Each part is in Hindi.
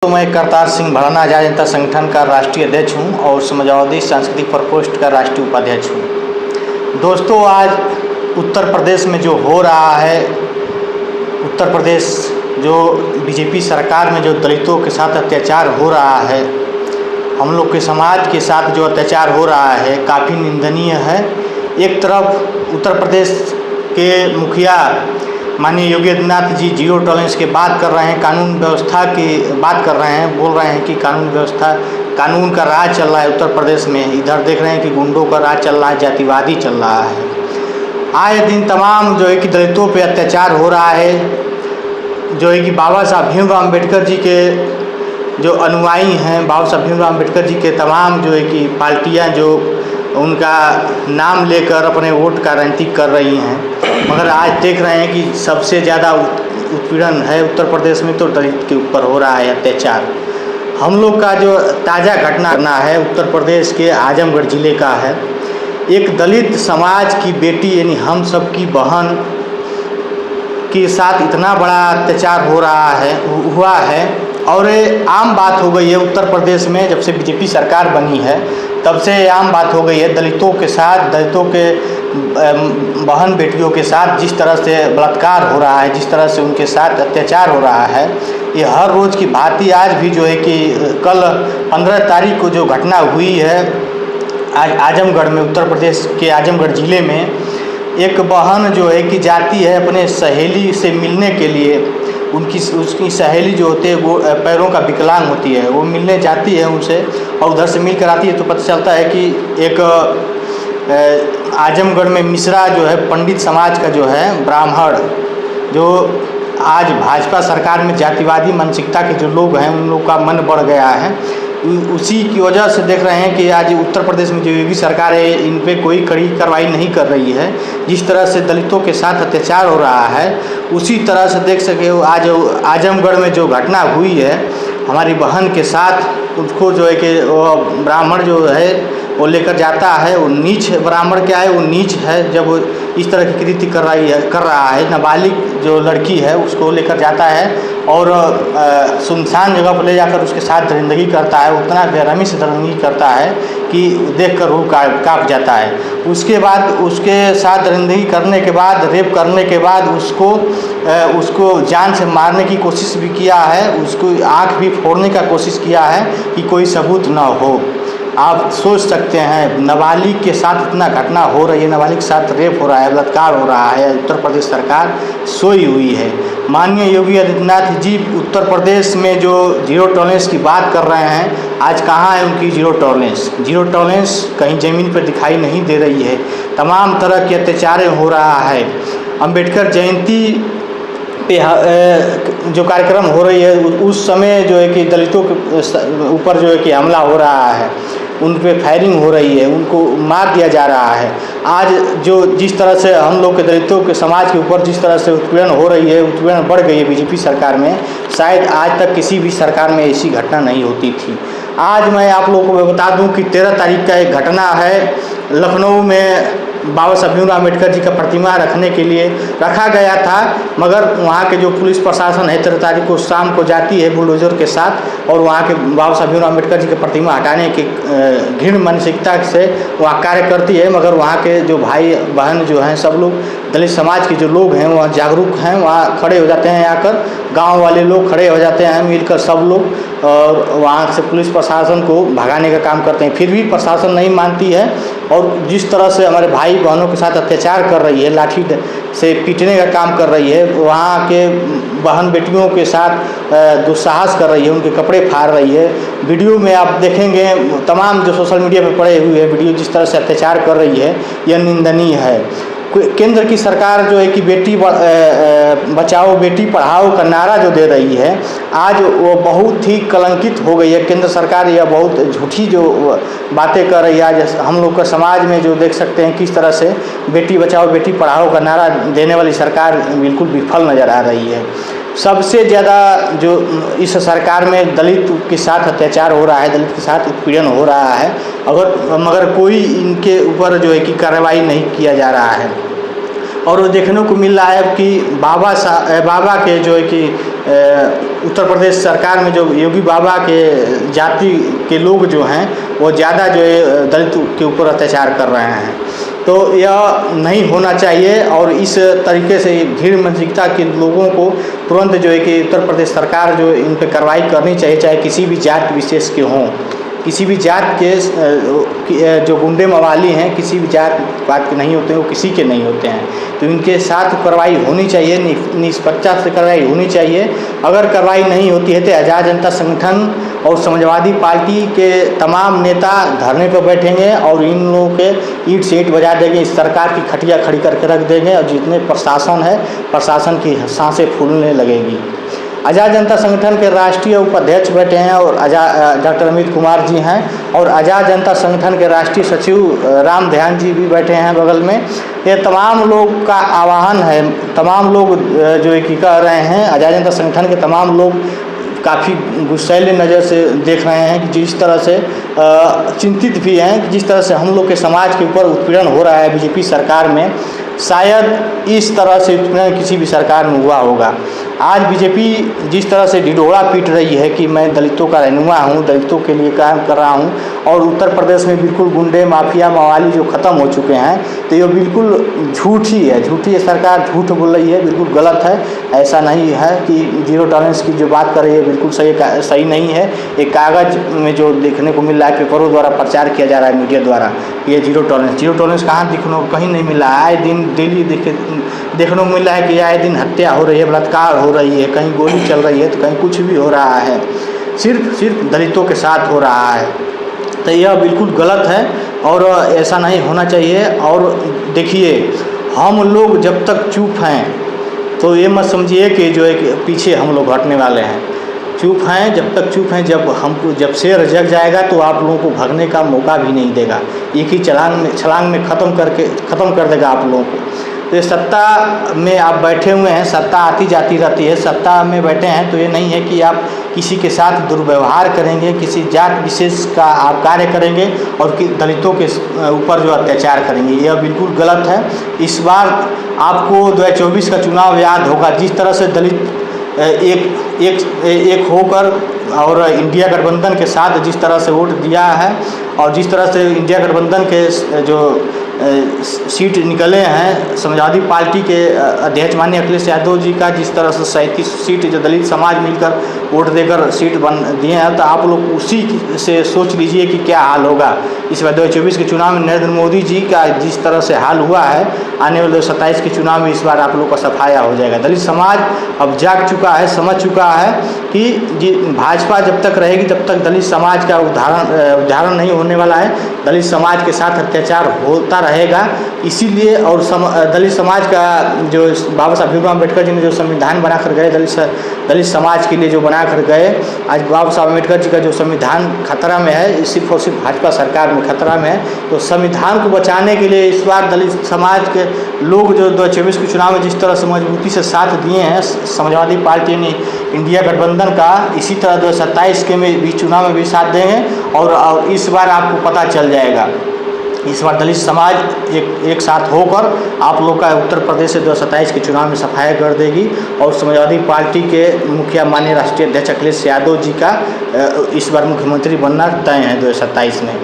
तो मैं करतार सिंह भड़ाना आज़ाद जनता संगठन का राष्ट्रीय अध्यक्ष हूं और समाजवादी सांस्कृतिक प्रकोष्ठ का राष्ट्रीय उपाध्यक्ष हूं। दोस्तों, आज उत्तर प्रदेश में जो हो रहा है, उत्तर प्रदेश जो बीजेपी सरकार में जो दलितों के साथ अत्याचार हो रहा है, हम लोग के समाज के साथ जो अत्याचार हो रहा है, काफ़ी निंदनीय है। एक तरफ उत्तर प्रदेश के मुखिया माननीय योगी आदित्यनाथ जी जीरो टॉलरेंस की बात कर रहे हैं, कानून व्यवस्था की बात कर रहे हैं, बोल रहे हैं कि कानून का राज चल रहा है उत्तर प्रदेश में। इधर देख रहे हैं कि गुंडों का राज चल रहा है, जातिवादी चल रहा है। आए दिन तमाम जो है कि दलितों पे अत्याचार हो रहा है। जो है कि बाबा साहब भीमराव अम्बेडकर जी के जो अनुयायी हैं, बाबा साहब भीमराव अम्बेडकर जी के तमाम जो है कि पार्टियाँ जो उनका नाम लेकर अपने वोट का राजनीति कर रही हैं, मगर आज देख रहे हैं कि सबसे ज़्यादा उत्पीड़न है उत्तर प्रदेश में तो दलित के ऊपर हो रहा है अत्याचार। हम लोग का जो ताज़ा घटना है उत्तर प्रदेश के आजमगढ़ ज़िले का है। एक दलित समाज की बेटी यानी हम सब की बहन के साथ इतना बड़ा अत्याचार हुआ है और आम बात हो गई है उत्तर प्रदेश में। जब से बीजेपी सरकार बनी है तब से आम बात हो गई है दलितों के साथ, दलितों के बहन बेटियों के साथ जिस तरह से बलात्कार हो रहा है, जिस तरह से उनके साथ अत्याचार हो रहा है, ये हर रोज़ की भांति आज भी जो है कि कल 15 तारीख को जो घटना हुई है आज आजमगढ़ में, उत्तर प्रदेश के आजमगढ़ ज़िले में एक बहन जो है कि जाती है अपने सहेली से मिलने के लिए। उसकी सहेली जो होती है वो पैरों का विकलांग होती है, वो मिलने जाती है उनसे और उधर से मिल कर आती है तो पता चलता है कि एक आजमगढ़ में मिश्रा जो है पंडित समाज का जो है ब्राह्मण, जो आज भाजपा सरकार में जातिवादी मानसिकता के जो लोग हैं उन लोग का मन बढ़ गया है। उसी की वजह से देख रहे हैं कि आज उत्तर प्रदेश में जो योगी सरकार है इन पे कोई कड़ी कार्रवाई नहीं कर रही है। जिस तरह से दलितों के साथ अत्याचार हो रहा है उसी तरह से देख सके आज आजमगढ़ में जो घटना हुई है हमारी बहन के साथ, उसको जो है कि वो ब्राह्मण जो है वो लेकर जाता है। वो नीच ब्राह्मण क्या है, वो नीच है जब वो इस तरह की कृत्य कर रहा है। नाबालिग जो लड़की है उसको लेकर जाता है और सुनसान जगह पर ले जाकर उसके साथ दरिंदगी करता है। उतना बेरहमी से दरिंदगी करता है कि देखकर रूह कांप जाता है। उसके बाद उसके साथ दरिंदगी करने के बाद, रेप करने के बाद उसको जान से मारने की कोशिश भी किया है, उसको आँख भी फोड़ने का कोशिश किया है कि कोई सबूत ना हो। आप सोच सकते हैं नाबालिग के साथ इतना घटना हो रही है, नाबालिग के साथ रेप हो रहा है, बलात्कार हो रहा है। उत्तर प्रदेश सरकार सोई हुई है। माननीय योगी आदित्यनाथ जी उत्तर प्रदेश में जो जीरो टॉलरेंस की बात कर रहे हैं, आज कहाँ है उनकी जीरो टॉलरेंस? जीरो टॉलरेंस कहीं ज़मीन पर दिखाई नहीं दे रही है। तमाम तरह के अत्याचार हो रहा है। अम्बेडकर जयंती पे जो कार्यक्रम हो रही है उस समय जो है कि दलितों के ऊपर जो है कि हमला हो रहा है, उन पे फायरिंग हो रही है, उनको मार दिया जा रहा है। आज जो जिस तरह से हम लोग के दलितों के समाज के ऊपर जिस तरह से उत्पीड़न हो रही है, उत्पीड़न बढ़ गई है बीजेपी सरकार में, शायद आज तक किसी भी सरकार में ऐसी घटना नहीं होती थी। आज मैं आप लोगों को बता दूं कि 13 तारीख का एक घटना है। लखनऊ में बाबा साहब भीमराव अम्बेडकर जी का प्रतिमा रखने के लिए रखा गया था, मगर वहाँ के जो पुलिस प्रशासन है 13 तारीख को शाम को जाती है बुलडोजर के साथ और वहाँ के बाबा साहब भीमराव अम्बेडकर जी का प्रतिमा हटाने की घृण मानसिकता से वहाँ कार्य करती है। मगर वहाँ के जो भाई बहन जो हैं सब लोग, दलित समाज के जो लोग हैं वहाँ जागरूक हैं, वहाँ खड़े हो जाते हैं। आकर गाँव वाले लोग खड़े हो जाते हैं मिलकर सब लोग, और वहाँ से पुलिस प्रशासन को भगाने का काम करते हैं। फिर भी प्रशासन नहीं मानती है और जिस तरह से हमारे भाई बहनों के साथ अत्याचार कर रही है, लाठी से पीटने का काम कर रही है, वहाँ के बहन बेटियों के साथ दुस्साहस कर रही है, उनके कपड़े फाड़ रही है। वीडियो में आप देखेंगे तमाम जो सोशल मीडिया पर पड़े हुए वीडियो जिस तरह से अत्याचार कर रही है, यह निंदनीय है। केंद्र की सरकार जो है कि बेटी बचाओ बेटी पढ़ाओ का नारा जो दे रही है, आज वो बहुत ही कलंकित हो गई है। केंद्र सरकार यह बहुत झूठी जो बातें कर रही है। आज हम लोग का समाज में जो देख सकते हैं किस तरह से बेटी बचाओ बेटी पढ़ाओ का नारा देने वाली सरकार बिल्कुल विफल नज़र आ रही है। सबसे ज़्यादा जो इस सरकार में दलित के साथ अत्याचार हो रहा है, दलित के साथ उत्पीड़न हो रहा है, मगर कोई इनके ऊपर जो है कि कार्रवाई नहीं किया जा रहा है। और वो देखने को मिल रहा है कि बाबा के जो है कि उत्तर प्रदेश सरकार में जो योगी बाबा के जाति के लोग जो हैं वो ज़्यादा जो है दलित के ऊपर अत्याचार कर रहे हैं। तो यह नहीं होना चाहिए और इस तरीके से भीड़ मानसिकता के लोगों को तुरंत जो है कि उत्तर प्रदेश सरकार जो इन पर कार्रवाई करनी चाहिए, चाहे किसी भी जात विशेष के हों, किसी भी जात के जो गुंडे मवाली हैं किसी भी जात बात के नहीं होते हैं, वो किसी के नहीं होते हैं। तो इनके साथ कार्रवाई होनी चाहिए, निष्पक्षता से कार्रवाई होनी चाहिए। अगर कार्रवाई नहीं होती है तो आज़ाद जनता संगठन और समाजवादी पार्टी के तमाम नेता धरने पर बैठेंगे और इन लोगों के ईंट से ईंट बजा देंगे, इस सरकार की खटिया खड़ी करके रख देंगे और जितने प्रशासन है प्रशासन की सांसें फूलने लगेगी। आज़ाद जनता संगठन के राष्ट्रीय उपाध्यक्ष बैठे हैं और डॉक्टर अमित कुमार जी हैं और आज़ाद जनता संगठन के राष्ट्रीय सचिव राम ध्यान जी भी बैठे हैं बगल में। ये तमाम लोग का आह्वान है, तमाम लोग जो है कि कह रहे हैं, आज़ाद जनता संगठन के तमाम लोग काफ़ी गुस्सैले नज़र से देख रहे हैं कि जिस तरह से चिंतित भी हैं कि जिस तरह से हम लोग के समाज के ऊपर उत्पीड़न हो रहा है बीजेपी सरकार में, शायद इस तरह से उत्पीड़न किसी भी सरकार में हुआ होगा। आज बीजेपी जिस तरह से ढिढोरा पीट रही है कि मैं दलितों का रहनुमा हूँ, दलितों के लिए काम कर रहा हूँ, और उत्तर प्रदेश में बिल्कुल गुंडे माफिया मवाली जो ख़त्म हो चुके हैं, तो ये बिल्कुल झूठी है सरकार, झूठ बोल रही है, बिल्कुल गलत है। ऐसा नहीं है कि जीरो टॉलरेंस की जो बात कर रही है बिल्कुल सही नहीं है। एक कागज़ में जो देखने को मिल रहा है, पेपरों द्वारा प्रचार किया जा रहा है मीडिया द्वारा, ये जीरो टॉलरेंस कहाँ दिखने को कहीं नहीं मिल रहा है। आए दिन डेली देखने को मिल रहा है कि आए दिन हत्या हो रही है, बलात्कार हो रही है, कहीं गोली चल रही है तो कहीं कुछ भी हो रहा है, सिर्फ दलितों के साथ हो रहा है। तो यह बिल्कुल गलत है और ऐसा नहीं होना चाहिए। और देखिए, हम लोग जब तक चुप हैं तो ये मत समझिए कि जो है कि पीछे हम लोग हटने वाले हैं। चुप हैं, जब तक चुप हैं, जब शेर जग जाएगा तो आप लोगों को भागने का मौका भी नहीं देगा, एक ही छलांग में ख़त्म कर देगा आप लोगों को। तो सत्ता में आप बैठे हुए हैं, सत्ता आती जाती रहती है, सत्ता में बैठे हैं तो ये नहीं है कि आप किसी के साथ दुर्व्यवहार करेंगे, किसी जात विशेष का आप कार्य करेंगे और दलितों के ऊपर जो अत्याचार करेंगे, यह बिल्कुल गलत है। इस बार आपको 2024 का चुनाव याद होगा, जिस तरह से दलित एक होकर और इंडिया गठबंधन के साथ जिस तरह से वोट दिया है और जिस तरह से इंडिया गठबंधन के जो सीट निकले हैं, समाजवादी पार्टी के अध्यक्ष माननीय अखिलेश यादव जी का जिस तरह से 37 सीट जो दलित समाज मिलकर वोट देकर सीट दिए हैं, तो आप लोग उसी से सोच लीजिए कि क्या हाल होगा इस बार 2024 के चुनाव में। नरेंद्र मोदी जी का जिस तरह से हाल हुआ है, आने वाले 27 के चुनाव में इस बार आप लोग का सफाया हो जाएगा। दलित समाज अब जाग चुका है, समझ चुका है कि भाजपा जब तक रहेगी तब तक दलित समाज का उद्धारण नहीं होने वाला है, दलित समाज के साथ अत्याचार होता रहेगा। इसीलिए और दलित समाज का जो बाबा साहब भीमराव अम्बेडकर जी ने जो संविधान बना कर गए दलित समाज के लिए जो बना कर गए, आज बाबा साहब अम्बेडकर जी का जो संविधान खतरा में है, सिर्फ और सिर्फ भाजपा सरकार में खतरा में है। तो संविधान को बचाने के लिए इस बार दलित समाज के लोग जो 2024 के चुनाव में जिस तरह से मजबूती से साथ दिए हैं समाजवादी पार्टी ने इंडिया गठबंधन का, इसी तरह 2027 के में भी चुनाव में भी साथ देंगे और इस बार आपको पता चल जाएगा। इस बार दलित समाज एक साथ होकर आप लोग का उत्तर प्रदेश से 2027 के चुनाव में सफाया कर देगी और समाजवादी पार्टी के मुखिया माननीय राष्ट्रीय अध्यक्ष अखिलेश यादव जी का इस बार मुख्यमंत्री बनना तय है 2027 में।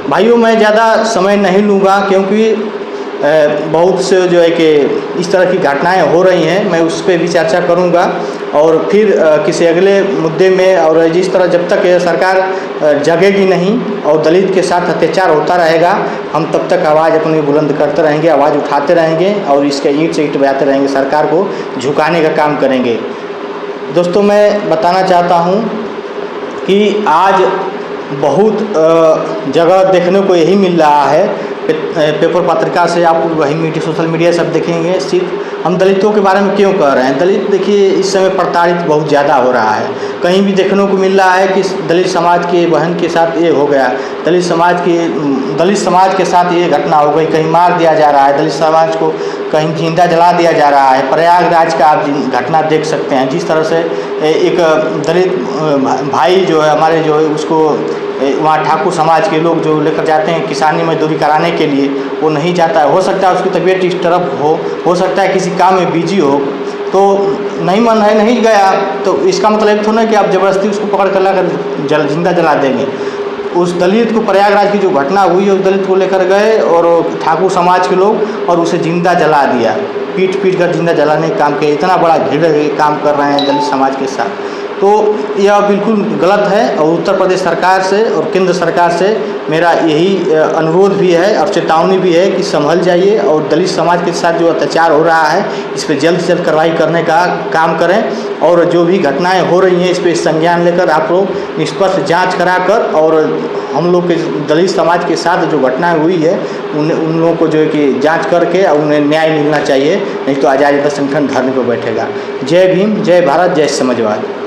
भाइयों, मैं ज़्यादा समय नहीं लूँगा क्योंकि बहुत से जो है कि इस तरह की घटनाएं हो रही हैं, मैं उस पर भी चर्चा करूंगा और फिर किसी अगले मुद्दे में। और जिस तरह जब तक यह सरकार जगेगी नहीं और दलित के साथ अत्याचार होता रहेगा, हम तब तक आवाज़ अपनी बुलंद करते रहेंगे, आवाज़ उठाते रहेंगे और इसके ईंट से ईंट बजाते रहेंगे, सरकार को झुकाने का काम करेंगे। दोस्तों, मैं बताना चाहता हूँ कि आज बहुत जगह देखने को यही मिल रहा है, पेपर पत्रिका से आप वही मीडिया सोशल मीडिया सब देखेंगे, सिर्फ हम दलितों के बारे में क्यों कह रहे हैं। दलित देखिए इस समय प्रताड़ित बहुत ज़्यादा हो रहा है, कहीं भी देखने को मिल रहा है कि दलित समाज के बहन के साथ ये हो गया, दलित समाज के साथ ये घटना हो गई, कहीं मार दिया जा रहा है, दलित समाज को कहीं जिंदा जला दिया जा रहा है। प्रयागराज का आप घटना देख सकते हैं, जिस तरह से एक दलित भाई जो है हमारे जो है उसको वहाँ ठाकुर समाज के लोग जो लेकर जाते हैं किसानी मजदूरी कराने के लिए, वो नहीं जाता है। हो सकता है उसकी तबीयत डिस्टर्ब हो सकता है किसी काम में बिजी हो, तो नहीं मन है, नहीं गया, तो इसका मतलब थोड़ा ना कि आप ज़बरदस्ती उसको पकड़ कर लाकर जिंदा जला देंगे। उस दलित को, प्रयागराज की जो घटना हुई है, उस दलित को लेकर गए और ठाकुर समाज के लोग और उसे जिंदा जला दिया, पीट कर जिंदा जलाने का काम किया। इतना बड़ा घृण्य काम कर रहे हैं दलित समाज के साथ, तो यह बिल्कुल गलत है। और उत्तर प्रदेश सरकार से और केंद्र सरकार से मेरा यही अनुरोध भी है और चेतावनी भी है कि संभल जाइए और दलित समाज के साथ जो अत्याचार हो रहा है इस पर जल्द से जल्द कार्रवाई करने का काम करें। और जो भी घटनाएं हो रही हैं इस पर संज्ञान लेकर आप लोग निष्पक्ष जांच कराकर, और हम लोग के दलित समाज के साथ जो घटनाएं हुई है उन लोगों को जो है कि जांच करके उन्हें न्याय मिलना चाहिए, नहीं तो आज़ादी का संगठन धरने पर बैठेगा। जय भीम, जय भारत, जय समाजवाद।